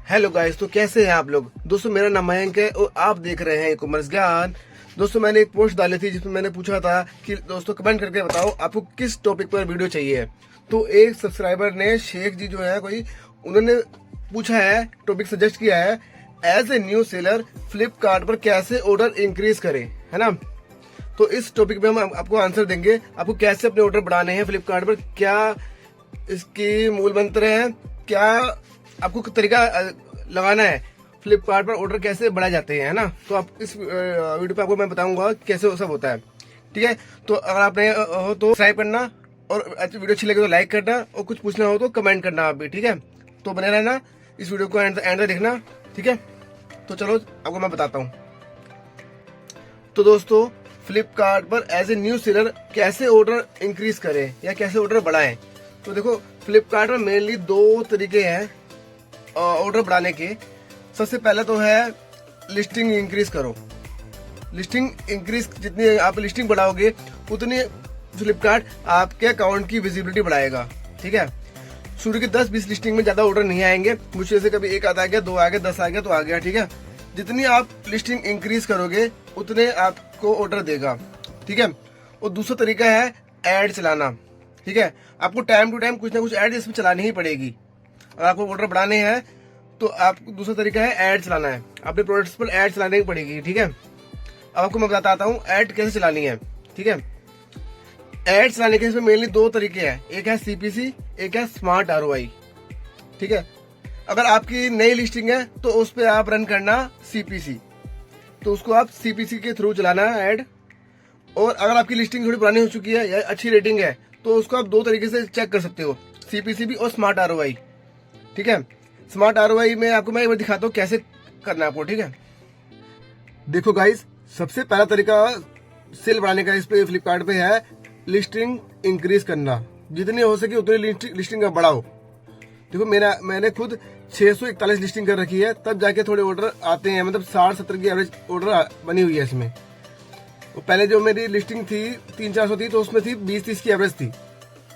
Hello guys, तो कैसे हैं आप लोग। दोस्तों मेरा नाम मयंक है और आप देख रहे हैं ई कॉमर्स ज्ञान। दोस्तों मैंने एक पोस्ट डाली थी जिसमें मैंने पूछा था कि दोस्तों कमेंट करके बताओ आपको किस टॉपिक पर वीडियो चाहिए। तो एक सब्सक्राइबर ने शेख जी जो है कोई, उन्होंने पूछा है, टॉपिक सजेस्ट किया है, as a new seller Flipkart पर कैसे ऑर्डर इंक्रीज करें, है ना। तो इस टॉपिक पे हम आपको आंसर देंगे, आपको कैसे अपने ऑर्डर बढ़ाने हैं फ्लिपकार्ट पर, क्या इसकी मूल मंत्र है, क्या आपको तरीका लगाना है, फ्लिपकार्ट पर ऑर्डर कैसे बढ़ाए जाते हैं, है ना। तो आप इस वीडियो पे आपको मैं बताऊंगा कैसे वो सब होता है, ठीक है। तो अगर आप नए हो तो सब्सक्राइब करना, और वीडियो अच्छी लगे तो लाइक करना, और कुछ पूछना हो तो कमेंट करना आप भी, ठीक है। तो बने रहना, इस वीडियो को एंड तक देखना, ठीक है। तो चलो आपको मैं बताता हूँ। तो दोस्तों फ्लिपकार्ट पर एज ए न्यू सेलर कैसे ऑर्डर इंक्रीज करें या कैसे ऑर्डर बढ़ाएं। तो देखो फ्लिपकार्ट में मेनली दो तरीके हैं ऑर्डर बढ़ाने के। सबसे पहले तो है लिस्टिंग इंक्रीज करो। लिस्टिंग इंक्रीज, जितनी आप लिस्टिंग बढ़ाओगे उतनी फ्लिपकार्ट आपके अकाउंट की विजिबिलिटी बढ़ाएगा, ठीक है। शुरू की 10-20 लिस्टिंग में ज्यादा ऑर्डर नहीं आएंगे, मुझे से कभी एक आ गया, 2 आ गया, 10 आ गया तो आ गया, ठीक है। जितनी आप लिस्टिंग इंक्रीज करोगे उतने आपको ऑर्डर देगा, ठीक है। और दूसरा तरीका है एड चलाना, ठीक है। आपको टाइम टू टाइम कुछ ना कुछ एड इसमें चलानी ही पड़ेगी अगर आपको ऑर्डर बढ़ाने हैं। तो आपको दूसरा तरीका है ऐड चलाना है, अपने प्रोडक्ट्स पर ऐड चलानी ही पड़ेगी, ठीक है। अब आपको मैं बताता हूँ ऐड कैसे चलानी है, ठीक है। ऐड चलाने के इसमें मेनली दो तरीके हैं, एक है सीपीसी, एक है स्मार्ट आरओआई, ठीक है। अगर आपकी नई लिस्टिंग है तो उस पर आप रन करना सीपीसी, तो उसको आप सीपीसी के थ्रू चलाना है ऐड। और अगर आपकी लिस्टिंग थोड़ी पुरानी हो चुकी है या अच्छी रेटिंग है तो उसको आप दो तरीके से चेक कर सकते हो, सीपीसी भी और स्मार्ट आरओआई, ठीक है। स्मार्ट आरओआई में आपको मैं एक बार दिखाता हूँ कैसे करना है आपको, ठीक है। देखो गाइस, सबसे पहला तरीका सेल बढ़ाने का इस पे फ्लिपकार्ट पे है लिस्टिंग इंक्रीज करना। जितनी हो सके उतनी लिस्टिंग का बढ़ाओ। देखो मैंने खुद 641 लिस्टिंग कर रखी है, तब जाके थोड़े ऑर्डर आते हैं, मतलब 60-70 की एवरेज ऑर्डर बनी हुई है इसमें। तो पहले जो मेरी लिस्टिंग थी 300-400 थी, तो उसमें थी 20-30 की एवरेज थी।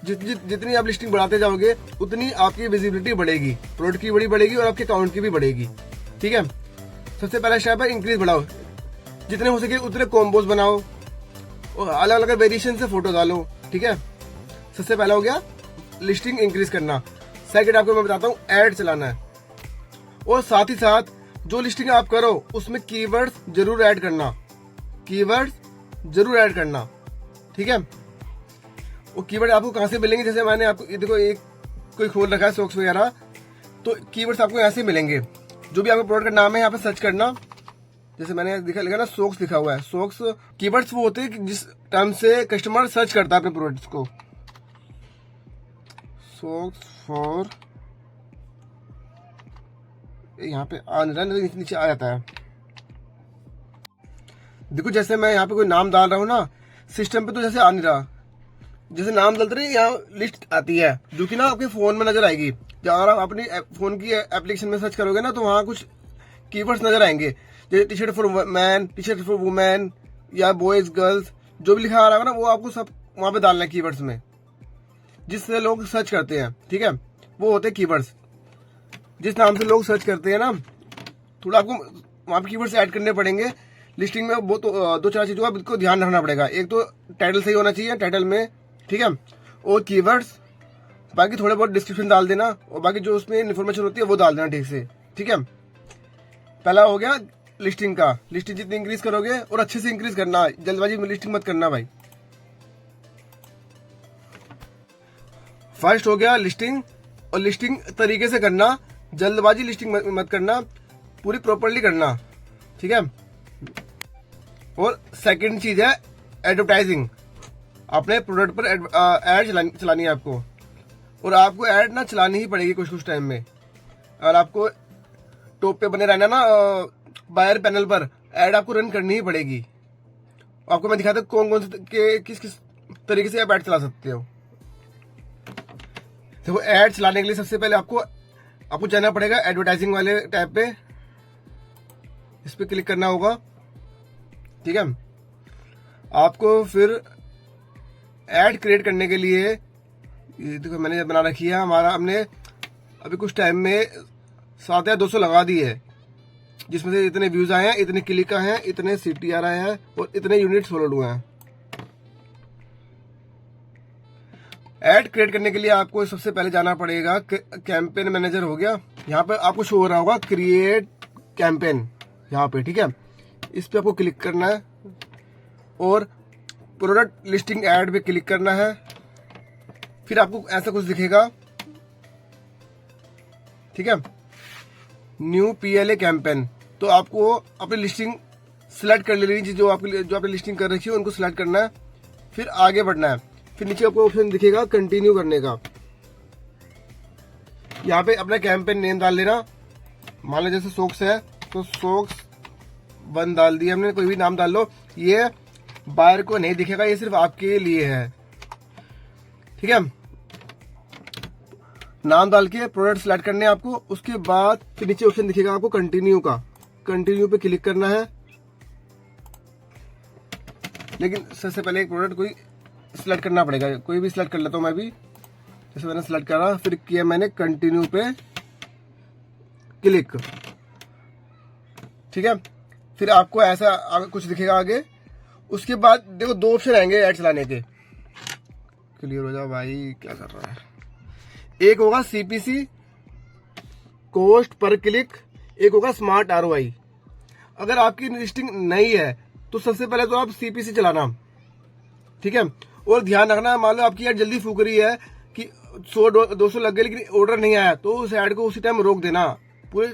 जितनी आप लिस्टिंग बढ़ाते जाओगे उतनी आपकी विजिबिलिटी बढ़ेगी, प्रोडक्ट की बढ़ेगी और आपके अकाउंट की भी बढ़ेगी, ठीक है। सबसे पहला स्टेप है इंक्रीज बढ़ाओ। जितने हो सके उतने कॉम्बोज बनाओ और अलग अलग वेरिएशन से फोटो डालो, ठीक है। सबसे पहला हो गया लिस्टिंग इंक्रीज करना। सेकंड आपको मैं बताता हूँ ऐड चलाना है, और साथ ही साथ जो लिस्टिंग आप करो उसमें कीवर्ड्स जरूर ऐड करना, कीवर्ड्स जरूर ऐड करना, ठीक है। वो कीवर्ड आपको कहाँ से मिलेंगे, जैसे मैंने आपको ये देखो एक कोई खोल रखा है सॉक्स वगैरह, तो कीवर्ड्स आपको यहाँ से मिलेंगे। जो भी आपका प्रोडक्ट का नाम है यहाँ पे सर्च करना, जैसे मैंने लिखा ना सॉक्स लिखा हुआ है, सॉक्स। कीवर्ड्स वो होते हैं जिस टर्म से कस्टमर सर्च करता है अपने प्रोडक्ट्स को। सॉक्स फॉर, यहाँ पे आ नहीं रहा, नीचे आ जाता है। देखो जैसे मैं यहाँ पे कोई नाम डाल रहा हूँ ना सिस्टम पे, तो जैसे आ नहीं रहा, जैसे नाम डालते रहे यहाँ लिस्ट आती है जो कि ना आपके फोन में नजर आएगी। अगर आप अपनी फोन की एप्लीकेशन में सर्च करोगे ना तो वहाँ कुछ कीवर्ड्स नजर आएंगे, जैसे T shirt for man, T shirt for women, या बॉयज गर्ल्स, जो भी लिखा आ रहा है ना वो आपको सब वहाँ पे डालना है कीवर्ड्स में, जिससे लोग सर्च करते हैं, ठीक है। वो होते हैं कीवर्ड्स, जिस नाम से लोग सर्च करते हैं ना। थोड़ा आपको वहाँ पे कीवर्ड्स ऐड करने पड़ेंगे लिस्टिंग में। वो तो 2-4 चीजों का आपको ध्यान रखना पड़ेगा। एक तो टाइटल सही होना चाहिए, टाइटल में, ठीक है, और कीवर्ड्स। बाकी थोड़े बहुत डिस्क्रिप्शन डाल देना, और बाकी जो उसमें इन्फॉर्मेशन होती है वो डाल देना ठीक से, ठीक है। पहला हो गया लिस्टिंग का। लिस्टिंग जितनी इंक्रीज करोगे और अच्छे से इंक्रीज करना, जल्दबाजी में लिस्टिंग मत करना भाई। फर्स्ट हो गया लिस्टिंग, और लिस्टिंग तरीके से करना, जल्दबाजी लिस्टिंग मत करना, पूरी प्रॉपरली करना, ठीक है। और सेकंड चीज है एडवर्टाइजिंग। अपने प्रोडक्ट पर ऐड चलानी है आपको, और आपको ऐड ना चलानी ही पड़ेगी कुछ टाइम में। अगर आपको टॉप पे बने रहना ना बायर पैनल पर, ऐड आपको रन करनी ही पड़ेगी। आपको मैं दिखाता हूँ कौन से किस तरीके से आप ऐड चला सकते हो। देखो ऐड चलाने के लिए सबसे पहले आपको जाना पड़ेगा एडवर्टाइजिंग वाले टैब पे, इस पे क्लिक करना होगा, ठीक है। आपको फिर ऐड क्रिएट करने के लिए ये देखो मैंने बना रखी है, हमने अभी कुछ टाइम में 7,200 लगा दी है, जिसमें से इतने व्यूज आए हैं, इतने क्लिक आए हैं, इतने CTR आए हैं और इतने यूनिट्स फॉलोड हुए हैं। ऐड क्रिएट करने के लिए आपको सबसे पहले जाना पड़ेगा, कैंपेन मैनेजर हो गया, यहाँ पे आपको शो हो रहा होगा क्रिएट कैंपेन, यहाँ पे ठीक है, इस पे आपको क्लिक करना है और प्रोडक्ट लिस्टिंग ऐड पे क्लिक करना है। फिर आपको ऐसा कुछ दिखेगा, ठीक है, न्यू PLA कैंपेन। तो आपको अपनी लिस्टिंग सिलेक्ट कर लेनी चाहिए, जो आपने लिस्टिंग कर रखी है उनको सिलेक्ट करना है, फिर आगे बढ़ना है। फिर नीचे आपको ऑप्शन दिखेगा कंटिन्यू करने का, यहाँ पे अपना कैंपेन नेम डाल लेना। मान लो जैसे सोक्स है तो सोक्स 1 डाल दिया हमने, कोई भी नाम डाल लो, ये बायर को नहीं दिखेगा, ये सिर्फ आपके लिए है, ठीक है। नाम डाल के प्रोडक्ट सिलेक्ट करने हैं आपको। उसके बाद फिर नीचे ऑप्शन दिखेगा आपको कंटिन्यू का, कंटिन्यू पे क्लिक करना है। लेकिन सबसे पहले एक प्रोडक्ट कोई सिलेक्ट करना पड़ेगा, कोई भी सिलेक्ट कर लेता हूं मैं भी, जैसे मैंने सिलेक्ट करा, फिर किया मैंने कंटिन्यू पे क्लिक, ठीक है। फिर आपको ऐसा आगे कुछ दिखेगा आगे। उसके बाद देखो 2 ऑप्शन आएंगे ऐड चलाने के। क्लियर हो जाओ भाई, क्या कर रहा है। एक होगा CPC कॉस्ट पर क्लिक, एक होगा स्मार्ट ROI। अगर आपकी लिस्टिंग नहीं है तो सबसे पहले तो आप CPC चलाना, ठीक है। और ध्यान रखना, मान लो आपकी ऐड जल्दी फूक रही है कि 100-200 लग गए लेकिन ऑर्डर नहीं आया, तो उस ऐड को उसी टाइम रोक देना, पूरे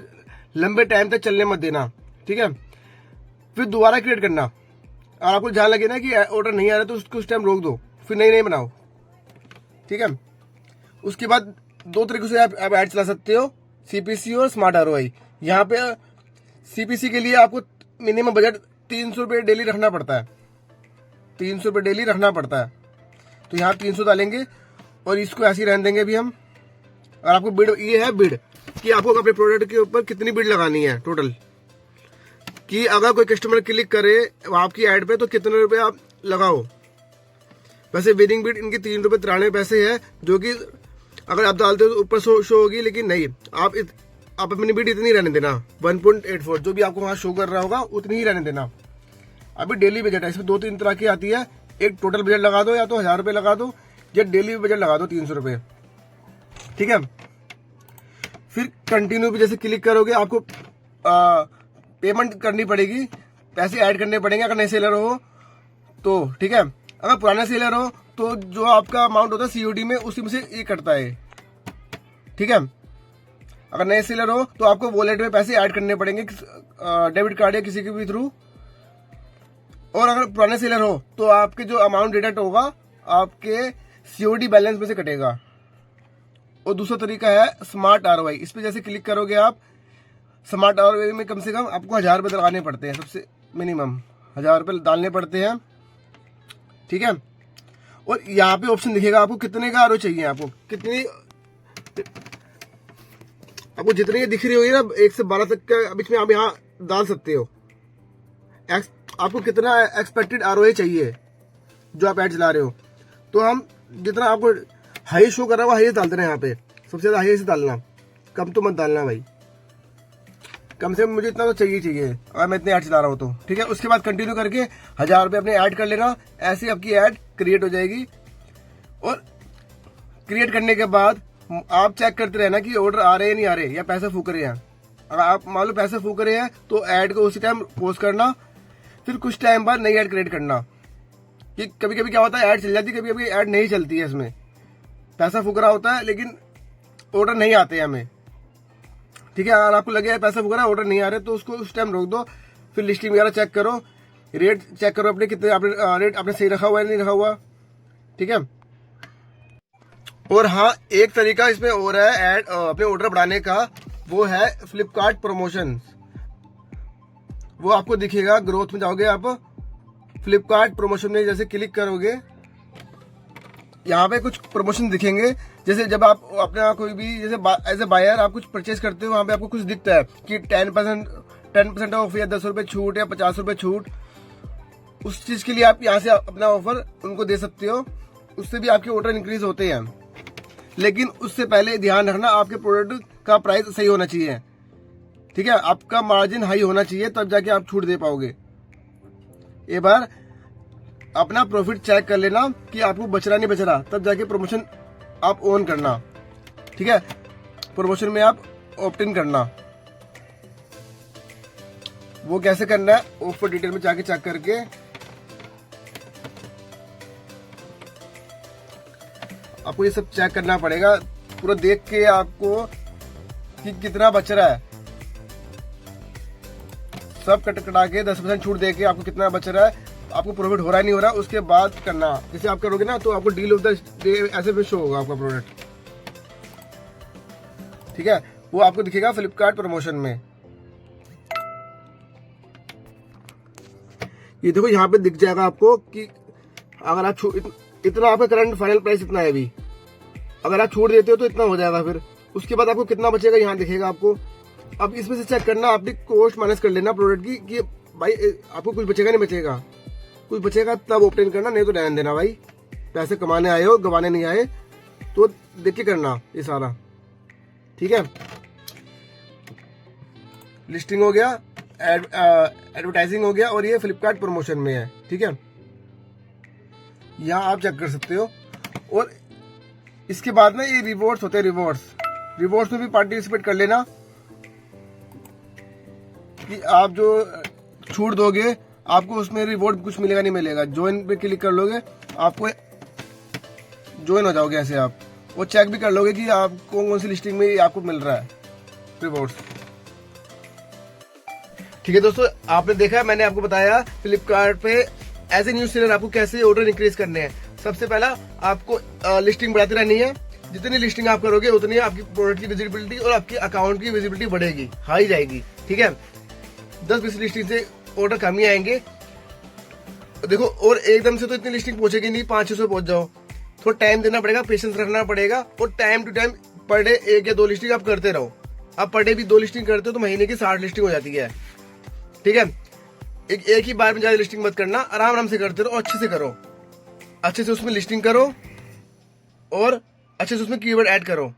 लंबे टाइम तक चलने मत देना, ठीक है। फिर दोबारा क्रिएट करना, और आपको ध्यान लगे ना कि ऑर्डर नहीं आ रहा तो उसको उस टाइम रोक दो, फिर नई बनाओ, ठीक है। उसके बाद 2 तरीकों से आप ऐड चला सकते हो, CPC और स्मार्ट ROI। यहाँ पे CPC के लिए आपको मिनिमम बजट 300 रुपये डेली रखना पड़ता है, 300 रुपये डेली रखना पड़ता है। तो यहाँ 300 डालेंगे और इसको ऐसे ही रहने देंगे अभी हम। और आपको बिड, ये है बिड कि आपको अपने प्रोडक्ट के ऊपर कितनी बिड लगानी है टोटल, कि अगर कोई कस्टमर क्लिक करे आपकी ऐड पे तो कितने रुपए आप लगाओ। वैसे विनिंग बिड इनकी 3 रुपये 93 है, जो कि अगर आप डालते हो तो ऊपर शो होगी, लेकिन नहीं, आप अपनी बिड इतनी रहने देना, 1.84 जो भी आपको वहां शो कर रहा होगा उतनी ही रहने देना। अभी डेली बजट है, इसमें 2-3 तरह की आती है, एक टोटल बजट लगा दो या तो 1000 रुपये लगा दो, या डेली बजट लगा दो 300 रुपये, ठीक है। फिर कंटिन्यू पे जैसे क्लिक करोगे आपको पेमेंट करनी पड़ेगी, पैसे ऐड करने पड़ेंगे अगर नए सेलर हो तो, ठीक है। अगर पुराना सेलर हो तो जो आपका अमाउंट होता है COD में, उसी में से ये कटता है, ठीक है। अगर नए सेलर हो तो आपको वॉलेट में पैसे ऐड करने पड़ेंगे, डेबिट कार्ड या किसी के भी थ्रू। और अगर पुराने सेलर हो तो आपके जो अमाउंट डिडक्ट होगा आपके COD बैलेंस में से कटेगा। और दूसरा तरीका है स्मार्ट ROI। इस पे जैसे क्लिक करोगे आप, स्मार्ट ROI में कम से कम आपको 1000 रुपये लगाने पड़ते हैं, सबसे मिनिमम 1000 रुपये डालने पड़ते हैं, ठीक है। और यहाँ पे ऑप्शन दिखेगा आपको कितने का ROI चाहिए, आपको कितनी, आपको जितनी दिख रही होगी ना 1 से 12 तक का बीच में आप यहाँ डाल सकते हो। आपको कितना एक्सपेक्टेड ROI चाहिए जो आप ऐड चला रहे हो, तो हम जितना आपको हाई शो कर रहा है वो हाई डालते हैं। यहाँ पे सबसे ज्यादा हाई से डालना, कम तो मत डालना भाई, कम से कम मुझे इतना तो चाहिए अगर मैं इतने ऐड चला रहा हूँ तो, ठीक है। उसके बाद कंटिन्यू करके 1000 रुपये अपने ऐड कर लेना, ऐसे आपकी ऐड क्रिएट हो जाएगी। और क्रिएट करने के बाद आप चेक करते रहना कि ऑर्डर आ रहे हैं नहीं आ रहे, या पैसे फूक रहे हैं। अगर आप मान लो पैसे फूक रहे हैं तो ऐड को उसी टाइम पोस्ट करना, फिर कुछ टाइम बाद नई ऐड क्रिएट करना। कि कभी कभी क्या होता है, ऐड चल जाती है, कभी कभी ऐड नहीं चलती है, इसमें पैसा फूक रहा होता है लेकिन ऑर्डर नहीं आते हैं हमें, ठीक है। अगर आपको लगे पैसा फूक रहा है ऑर्डर नहीं आ रहे तो उसको उस टाइम रोक दो। फिर लिस्टिंग वगैरह चेक करो, रेट चेक करो अपने, कितने आपने रेट आपने सही रखा हुआ है नहीं रखा हुआ, ठीक है। और हाँ, एक तरीका इसमें और है ऐड अपने ऑर्डर बढ़ाने का, वो है फ्लिपकार्ट प्रमोशन। वो आपको दिखेगा, ग्रोथ में जाओगे आप, फ्लिपकार्ट प्रमोशन में जैसे क्लिक करोगे, यहाँ पे कुछ प्रमोशन दिखेंगे। जैसे जब आप अपना कोई भी जैसे एज ए बायर आप कुछ परचेज करते हो, वहां पे आपको कुछ दिखता है कि 10% ऑफ या 10 रुपए छूट या 50 रुपए छूट, उस चीज के लिए आप यहाँ से अपना ऑफर उनको दे सकते हो, उससे भी आपके ऑर्डर इंक्रीज होते हैं। लेकिन उससे पहले ध्यान रखना आपके प्रोडक्ट का प्राइस सही होना चाहिए। ठीक है, आपका मार्जिन हाई होना चाहिए तब जाके आप छूट दे पाओगे। एक बार अपना प्रॉफिट चेक कर लेना कि आपको बच रहा नहीं बच रहा, तब जाके प्रमोशन आप ऑन करना। ठीक है, प्रमोशन में आप ऑप्ट इन करना। वो कैसे करना है ऊपर डिटेल में जाके चेक करके आपको ये सब चेक करना पड़ेगा, पूरा देख के आपको कि कितना बच रहा है, सब कट कटा के 10% छूट दे के आपको कितना बच रहा है, आपको प्रॉफिट हो रहा है नहीं हो रहा, उसके बाद करना। जैसे आप करोगे ना तो आपको डील ऑफ द डे ऐसे में शो होगा आपका प्रोडक्ट। ठीक है, वो आपको दिखेगा फ्लिपकार्ट प्रमोशन में। ये देखो यहाँ पे दिख जाएगा आपको कि अगर आप इतना आपका करंट फाइनल प्राइस इतना है अभी, अगर आप छूट देते हो तो इतना हो जाएगा, फिर उसके बाद आपको कितना बचेगा यहाँ दिखेगा आपको। अब इसमें से चेक करना, आपकी कॉस्ट माइनस कर लेना प्रोडक्ट की कि भाई आपको कुछ बचेगा नहीं बचेगा, कुछ बचेगा तब ऑप्टेन करना, नहीं तो रहने देना भाई। पैसे कमाने आए हो, गवाने नहीं आए, तो देख के करना ये सारा। ठीक है, लिस्टिंग हो गया, एडवर्टाइजिंग हो गया, और ये फ्लिपकार्ट प्रमोशन में है। ठीक है, यहाँ आप चेक कर सकते हो। और इसके बाद में ये रिवॉर्ड्स होते हैं, रिवॉर्ड्स में भी पार्टिसिपेट कर लेना कि आप जो छूट दोगे आपको उसमें रिवॉर्ड कुछ मिलेगा नहीं मिलेगा। ज्वाइन पे क्लिक कर लोगे, आपको ज्वाइन हो जाओगे ऐसे आप, वो चेक भी कर लोगे कि आपको कौन सी लिस्टिंग में आपको मिल रहा है रिवॉर्ड्स। ठीक है दोस्तों, आपने देखा, मैंने आपको बताया फ्लिपकार्ट पे एज ए न्यू सेलर आपको कैसे ऑर्डर इंक्रीज करने हैं। सबसे पहला आपको लिस्टिंग बढ़ाती रहनी है, जितनी लिस्टिंग आप करोगे उतनी आपकी प्रोडक्ट की विजिबिलिटी और आपकी अकाउंट की विजिबिलिटी बढ़ेगी, हाई जाएगी। ठीक है, 10-20 लिस्टिंग से ऑर्डर कम ही आएंगे। देखो, और एकदम से तो इतनी लिस्टिंग पहुंचेगी नहीं, 500 पहुंच जाओ, थोड़ा टाइम देना पड़ेगा, पेशेंस रखना पड़ेगा, और टाइम टू टाइम पर डे 1 या 2 लिस्टिंग आप करते रहो। आप पर डे भी 2 लिस्टिंग करते हो तो महीने की 60 लिस्टिंग हो जाती है। ठीक है, एक ही बार में ज्यादा लिस्टिंग मत करना, आराम आराम से करते रहो, अच्छे से करो, अच्छे से उसमें लिस्टिंग करो और अच्छे से उसमें कीवर्ड ऐड करो।